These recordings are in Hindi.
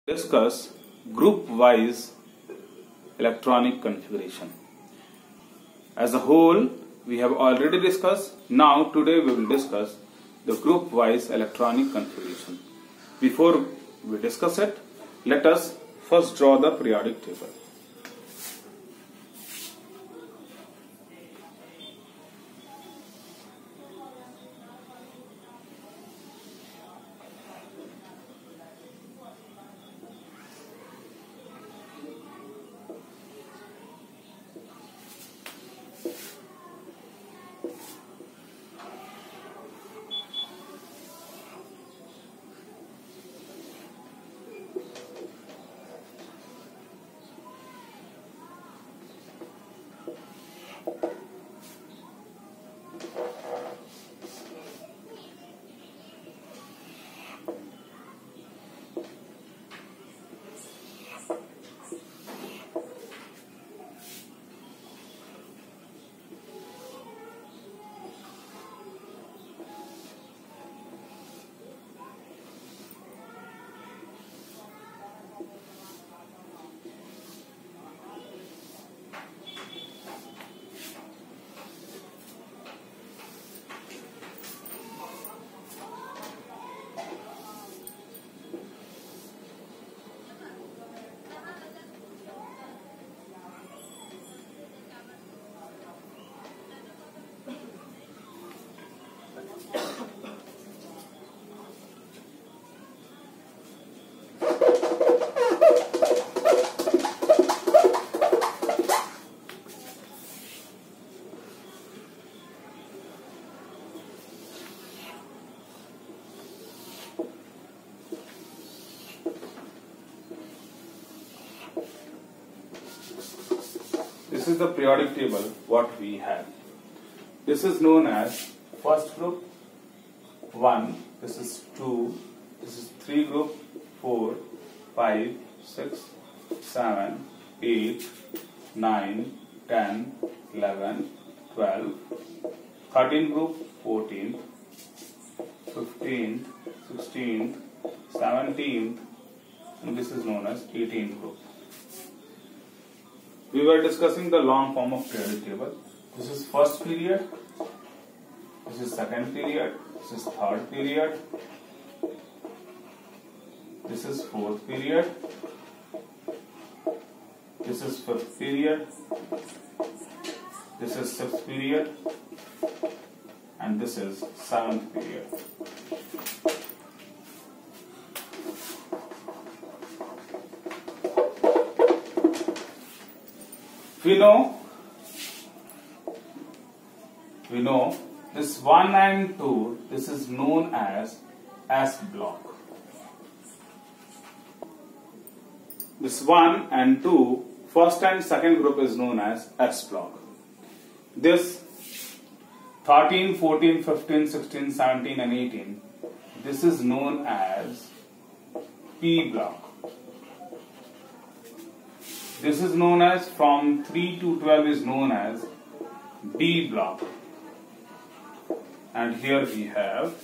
Discuss group wise electronic configuration. As a whole, we have already discussed. Now today we will discuss the group wise electronic configuration. Before we discuss it, let us first draw the periodic table. This is the periodic table what we have. This is known as first group 1, this is 2, this is 3 group 4, 5, 6, 7, 8, 9, 10, 11, 12, 13 group 14, 15, 16, 17, and this is known as 18th group. We were discussing the long form of periodic table. This is first period, this is second period, this is third period, this is fourth period, this is fifth period, this is sixth period, and this is seventh period. We know this 1 and 2, this is known as S block. This 1 and 2, first and second group is known as S block. This 13, 14, 15, 16, 17 and 18, this is known as P block. This is known as from 3 to 12 is known as D block. And here we have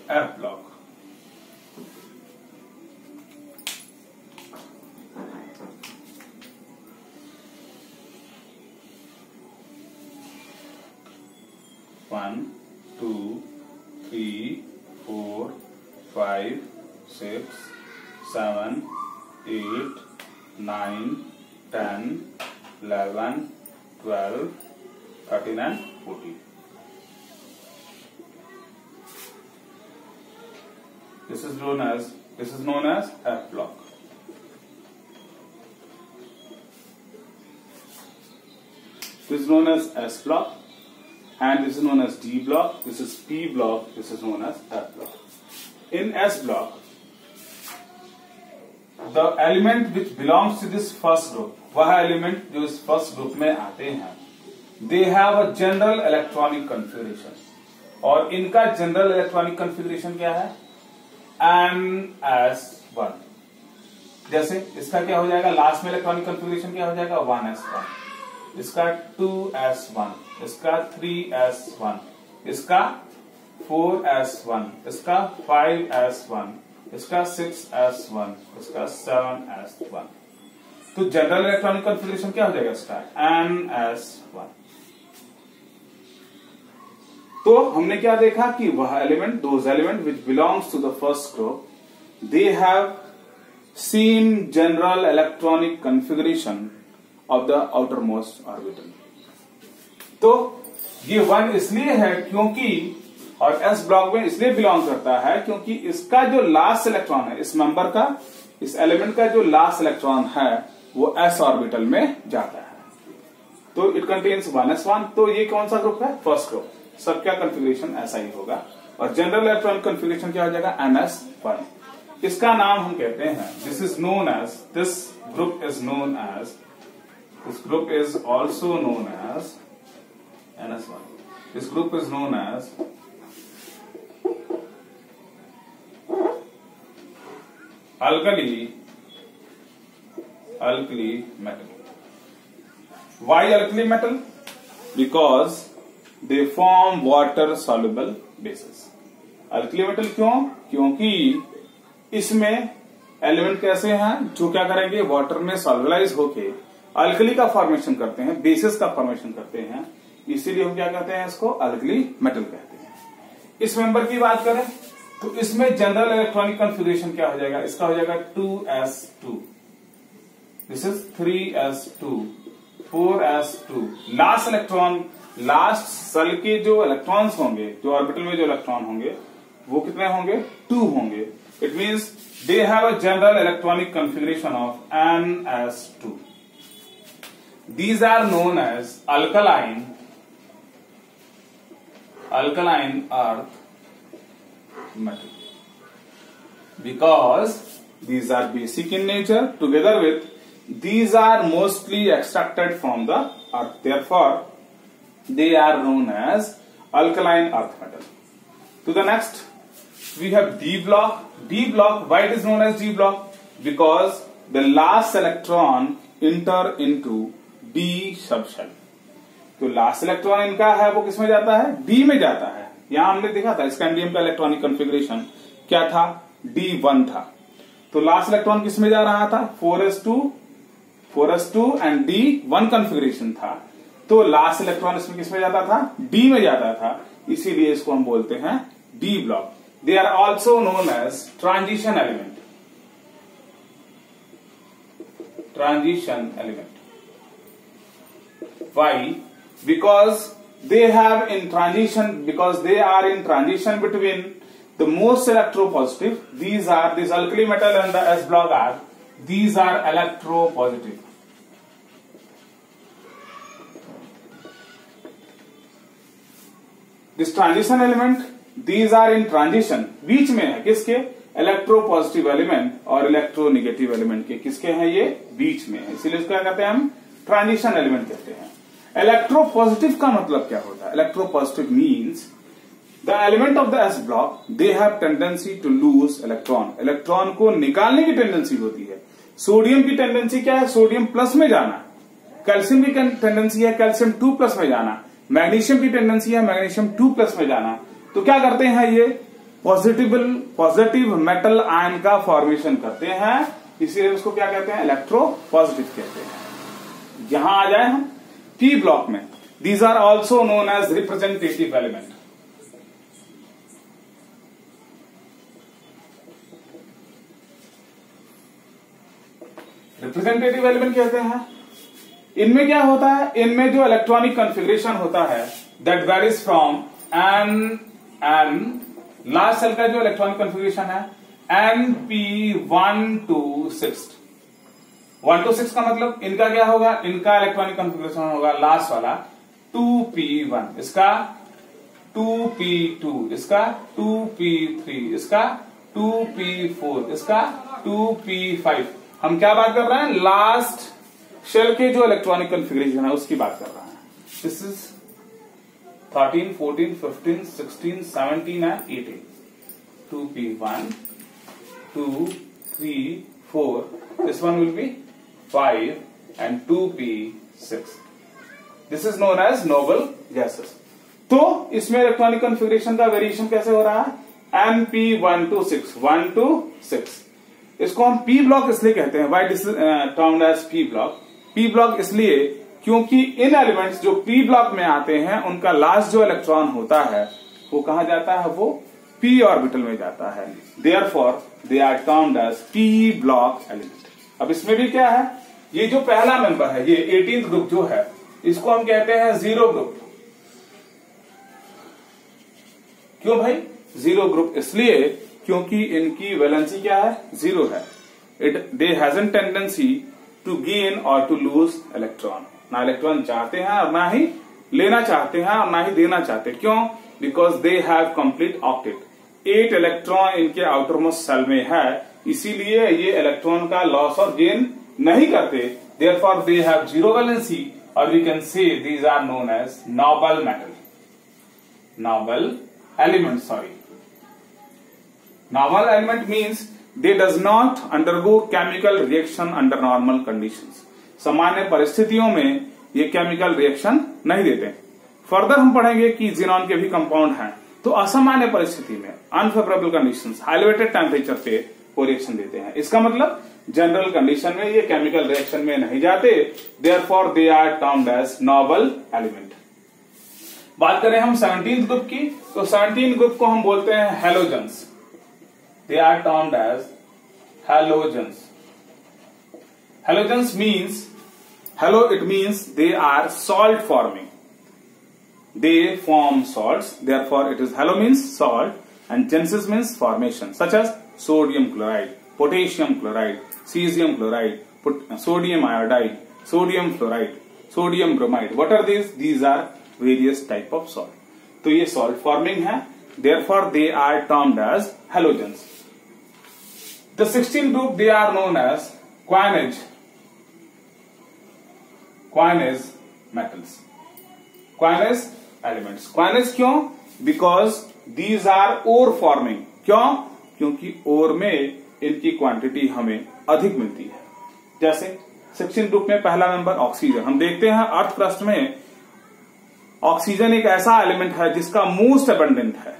F block. One, 2, 3, 4, 5, 6, 7, 8, 9, 10, 11, 12, 13 and 14. This is known as F block. This is known as S block. And this is known as D block, this is P block, this is known as F block. In S block, the element which belongs to this first group, वह element जो इस first group में आते हैं, they have a general electronic configuration. और इनका general electronic configuration क्या है? NS1. जैसे इसका क्या हो जाएगा, लास्ट में इलेक्ट्रॉनिक कॉन्फ़िगरेशन क्या हो जाएगा 1s1. इसका 2s1, इसका 3s1, इसका 4s1, इसका 5s1, इसका 6s1, इसका 7s1। तो जनरल इलेक्ट्रॉनिक कॉन्फ़िगरेशन क्या हो जाएगा इसका? ns1। तो हमने क्या देखा कि वह element, those element which belongs to the first group, they have same general electronic configuration of the outer most orbital. तो ये 1 इसलिए है क्योंकि, और एस ब्लॉक में इसलिए बिलोंग करता है क्योंकि इसका जो लास्ट इलेक्ट्रॉन है, इस मेंबर का, इस एलिमेंट का जो लास्ट इलेक्ट्रॉन है वो एस ऑर्बिटल में जाता है। तो इट कंटेन्स 1s1। तो ये कौन सा ग्रुप है? First group. सबका कॉन्फ़िगरेशन ऐसा ही होगा। और जनरल इलेक्ट्रॉनिक कॉन्फ़िगरेशन क्या हो जाएगा? ns1। इसका नाम हम कहते हैं, this is known as, this group is known as, this group is also known as ns1। This group is known as alkali metal. Why alkali metal? Because they form water soluble bases. alkali metal क्यों? क्योंकि इसमें एलिमेंट कैसे हैं जो क्या करेंगे? वाटर में सॉल्वलाइज होके अल्कली का फॉर्मेशन करते हैं, बेसिस का फॉर्मेशन करते हैं। इसीलिए हम क्या कहते हैं? इसको alkali metal कहते हैं। इस मेंबर की बात करें तो इसमें जनरल इलेक्ट्रॉनिक कॉन्फ़िगरेशन क्या हो जाएगा? इसका हो जाएगा 2s2, this is 3s2, 4s2। Last electron, last shell के जो इलेक्ट्रॉन्स होंगे, जो ऑर्बिटल में जो इलेक्ट्रॉन होंगे, वो कितने होंगे? 2 होंगे। It means they have a general electronic configuration of ns2। These are known as alkaline earth metal, because these are basic in nature, together with these are mostly extracted from the earth, therefore they are known as alkaline earth metal. To the next we have d block. D block, why it is known as d block? Because the last electron enter into d subshell. तो लास्ट इलेक्ट्रॉन इनका है वो किसमें जाता है? डी में जाता है। यहां हमने देखा था स्कैंडियम का इलेक्ट्रॉनिक कॉन्फ़िगरेशन क्या था? D1 था। तो लास्ट इलेक्ट्रॉन किसमें जा रहा था? 4s2 एंड D1 कॉन्फ़िगरेशन था। तो लास्ट इलेक्ट्रॉन इसमें किसमें जाता था? डी में जाता था। इसीलिए इसको हम बोलते हैं D block. They are also known as transition element. Transition element. Why? Because they are in transition between the most electropositive. This alkali metal and the S block these are electropositive. This transition element, these are in transition, बीच में है किसके? इलेक्ट्रोपॉजिटिव एलिमेंट और इलेक्ट्रोनेगेटिव एलिमेंट के। किसके हैं ये? बीच में है। इसीलिए इसको क्या कहते हैं? हम ट्रांजिशन एलिमेंट कहते हैं। इलेक्ट्रोपॉजिटिव का मतलब क्या होता है? Electropositive means the element of the S block they have tendency to lose electron. Electron को निकालने की टेंडेंसी होती है। सोडियम की टेंडेंसी क्या है? सोडियम प्लस में जाना। कैल्शियम की टेंडेंसी है कैल्शियम 2+ में जाना। मैग्नीशियम की टेंडेंसी है मैग्नीशियम 2+ में जाना। तो क्या करते हैं ये? पॉजिटिव मेटल आयन का फॉर्मेशन करते हैं। इसीलिए उसको क्या कहते हैं? इलेक्ट्रोपॉजिटिव कहते हैं। यहां आ जाए हम P ब्लॉक में। These are also known as representative element. Representative element कहते हैं। इनमें क्या होता है? इनमें जो इलेक्ट्रॉनिक कॉन्फ़िगरेशन होता है that varies from n last shell का जो इलेक्ट्रॉनिक कॉन्फ़िगरेशन है np1 to 6। 1 to 6 का मतलब इनका क्या होगा? इनका इलेक्ट्रॉनिक कॉन्फ़िगरेशन होगा लास्ट वाला 2p1, इसका 2p2, इसका 2p3, इसका 2p4, इसका 2p5। हम क्या बात कर रहे हैं? लास्ट शेल के जो इलेक्ट्रॉनिक कॉन्फ़िगरेशन है उसकी बात कर रहे हैं। This is 13, 14, 15, 16, 17 and 18। 2p1, 2, 3, 4. This one will be 5 and 2p6. This is known as noble gases. तो इसमें इलेक्ट्रॉनिक कॉन्फ़िगरेशन का वेरिएशन कैसे हो रहा है, NP1 to 6। इसको हम पी ब्लॉक इसलिए कहते हैं, why this termed as P block. P block इसलिए क्योंकि इन एलिमेंट्स जो पी ब्लॉक में आते हैं उनका लास्ट जो इलेक्ट्रॉन होता है वो कहां जाता है, वो पी ऑर्बिटल में जाता है। Therefore they are termed as P block element. अब इसमें भी क्या है, ये जो पहला मेंबर है, ये 18th ग्रुप जो है, इसको हम कहते हैं जीरो ग्रुप। क्यों भाई जीरो ग्रुप, इसलिए क्योंकि इनकी वैलेंसी क्या है, जीरो है। दे हैजंट टेंडेंसी टू गेन और टू लूज इलेक्ट्रॉन। ना इलेक्ट्रॉन चाहते हैं और ना ही लेना चाहते हैं और ना ही देना चाहते। क्यों, because they have complete octet. 8 electron इनके आउटर मोस्ट सेल में है, इसीलिए ये इलेक्ट्रॉन का लॉस और गेन नहीं करते। Therefore they have zero valency, और we can say these are known as noble metal, noble element, sorry. Novel element means they does not undergo chemical reaction under normal conditions. सामान्य परिस्थितियों में ये केमिकल रिएक्शन नहीं देते। फर्दर हम पढ़ेंगे कि जिनॉन के भी कंपाउंड हैं, तो असामान्य परिस्थिति में अनफेवरेबल कंडीशंस, एलिवेटेड टेम्परेचर पे वो रिएक्शन देते हैं। इसका मतलब जनरल कंडीशन में ये केमिकल रिएक्शन में नहीं जाते, therefore they are termed as noble element. बात करें हम 17th ग्रुप की, तो 17th ग्रुप को हम बोलते हैं halogens. They are termed as halogens. Halogens means, halo it means they are salt forming, they form salts, therefore it is halo means salt and genesis means formation, such as sodium chloride, potassium chloride, caesium chloride, sodium iodide, sodium fluoride, sodium bromide. What are these are various type of salt. तो ये सॉल्ट फॉर्मिंग है, therefore they are termed as halogens. The 16th group they are known as coinage metals, coinage elements. Coinage क्यों, because these are ore forming. क्यों, क्योंकि ओर में इनकी क्वांटिटी हमें अधिक मिलती है। जैसे 16th ग्रुप में पहला मेंबर ऑक्सीजन। हम देखते हैं अर्थ क्रस्ट में ऑक्सीजन एक ऐसा एलिमेंट है जिसका मोस्ट अबंडेंट है,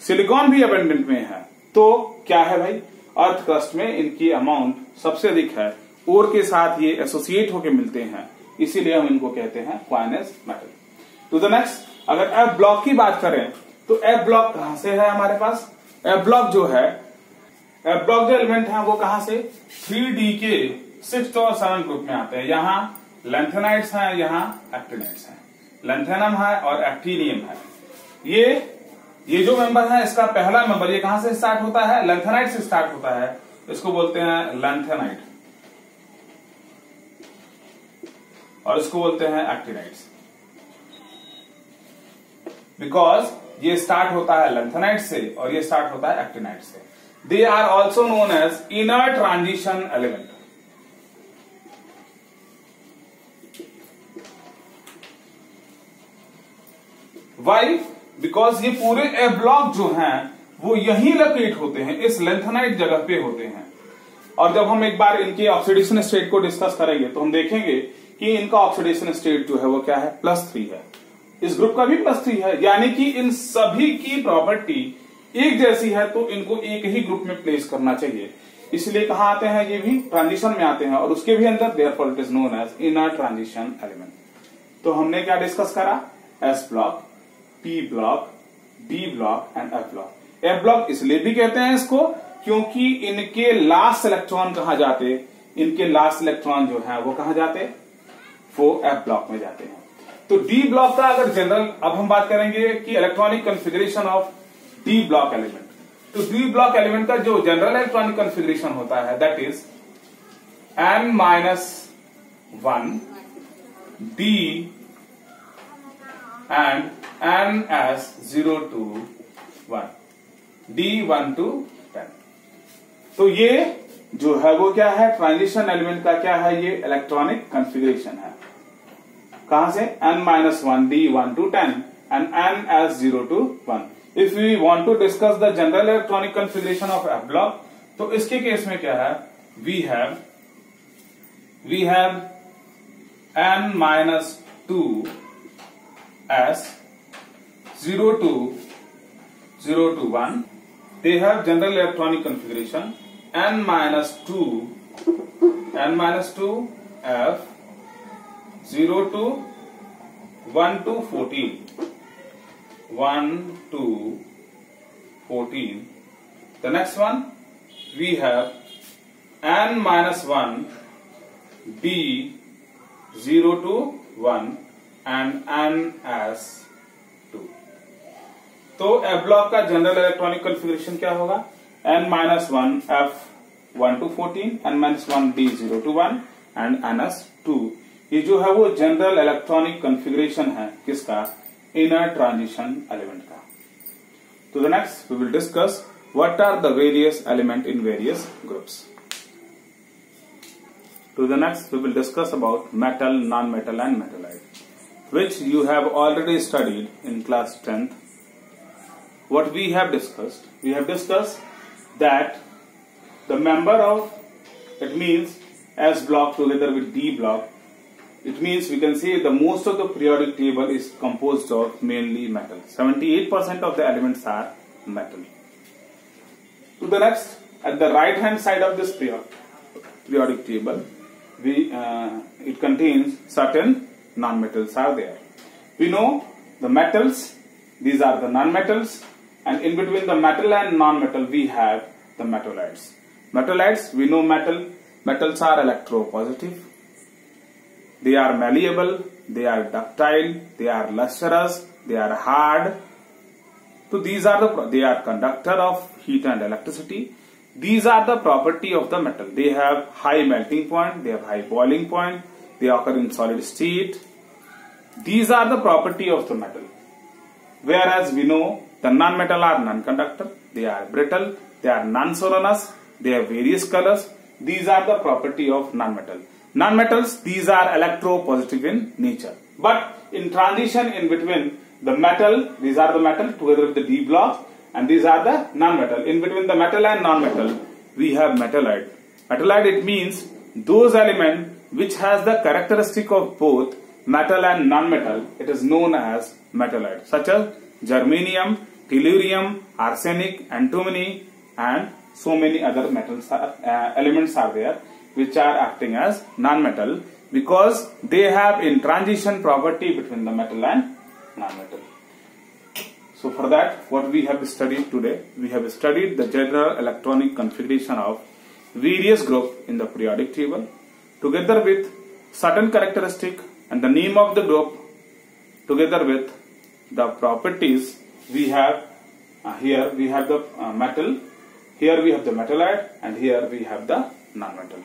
सिलिकॉन भी अबंडेंट में है। तो क्या है भाई, अर्थ क्रस्ट में इनकी अमाउंट सबसे अधिक है, ओर के साथ ये एसोसिएट होकर मिलते हैं, इसीलिए हम इनको कहते हैं coinage metal. To the next, अगर एफ ब्लॉक की बात करें तो एफ ब्लॉक कहां से है हमारे पास, एफ ब्लॉक जो है, एफ ब्लॉक जो एलिमेंट है वो कहां से, 3D के 6th और 7th ग्रुप में आते हैं। यहां लैंथेनाइड्स हैं, यहां एक्टिनाइड्स हैं, लैंथेनम है और एक्टिनियम है। ये जो मेंबर है, इसका पहला मेंबर ये कहां से स्टार्ट होता है, लैंथेनाइड से स्टार्ट होता है, इसको बोलते हैं लैंथेनाइड, और इसको बोलते हैं एक्टिनाइड्स। बिकॉज ये स्टार्ट होता है लैंथेनाइड से और ये स्टार्ट होता है एक्टिनाइड से। They are also known as inner transition element. Why, because ये पूरे एफ ब्लॉक जो हैं वो यहीं लोकेट होते हैं, इस लैंथेनाइड जगह पे होते हैं। और जब हम एक बार इनके ऑक्सीडेशन स्टेट को डिस्कस करेंगे तो हम देखेंगे कि इनका ऑक्सीडेशन स्टेट जो है वो क्या है, +3 है। इस ग्रुप का भी +3 है, यानी कि इन सभी की प्रॉपर्टी एक जैसी है, तो इनको एक ही ग्रुप में प्लेस करना चाहिए। इसलिए कहां आते हैं, ये भी ट्रांजिशन में आते हैं, और उसके भी अंदर therefore it is known as inner transition element. तो हमने क्या डिस्कस करा, S block, P block, D block and F block. F block इसलिए भी कहते हैं इसको क्योंकि इनके लास्ट इलेक्ट्रॉन कहां जाते, इनके लास्ट इलेक्ट्रॉन जो है वो कहां जाते, वो एफ ब्लॉक में जाते हैं। तो डी ब्लॉक का अगर जनरल, अब हम बात करेंगे कि electronic configuration of D block element. तो डी ब्लॉक एलिमेंट का जो जनरल इलेक्ट्रॉनिक कॉन्फ़िगरेशन होता है that is n-1 d and ns0 to 1, d1 to 10। तो ये जो है वो क्या है, ट्रांजिशन एलिमेंट का क्या है, ये इलेक्ट्रॉनिक कॉन्फ़िगरेशन है। कहां से, n-1 d1 to 10 and ns0 to 1। If we want to discuss the general electronic configuration of F block, तो इसके केस में क्या है, we have n-2 2 as 0 to 1. They have general electronic configuration n minus 2 f 0 to 1 to 14. 1 to 14. The next one we have n minus 1 b 0 to 1 and n as 2. तो F ब्लॉक का जनरल इलेक्ट्रॉनिक कॉन्फ़िगरेशन क्या होगा? n minus 1 f 1 to 14, n minus 1 d 0 to 1 and n as 2. ये जो है वो जनरल इलेक्ट्रॉनिक कॉन्फ़िगरेशन है किसका? इनर ट्रांजिशन एलिमेंट का. तो the next we will discuss what are the various element in various groups. To the next, we will discuss about metal, non-metal and metallite, which you have already studied in class 10th. What we have discussed? We have discussed that the member of, it means S block together with D block, it means we can say the most of the periodic table is composed of mainly metal. 78% of the elements are metal. To the next, at the right hand side of this periodic table, it contains certain non-metals are there. We know the metals, these are the non-metals, and in between the metal and non-metal we have the metallites. Metallites, we know metals are electropositive, they are malleable, they are ductile, they are lustrous, they are hard. So these are they are conductor of heat and electricity. These are the property of the metal. They have high melting point, they have high boiling point, they occur in solid state. These are the property of the metal. Whereas we know the non-metal are non-conductor, they are brittle, they are non-solanous, they have various colors. These are the property of non-metal. Non-metals, these are electropositive in nature. But in transition in between the metal, these are the metal together with the D block, and these are the non-metal. In between the metal and non-metal, we have metallite. Metallite, it means those elements which has the characteristic of both metal and non-metal. It is known as metallite, such as germanium, tellurium, arsenic, antimony, and so many other metals elements are there which are acting as non-metal because they have in transition property between the metal and non-metal. So for that, what we have studied today, we have studied the general electronic configuration of various groups in the periodic table together with certain characteristic and the name of the group together with the properties. We have here we have the metal, here we have the metallite, and here we have the non-metal.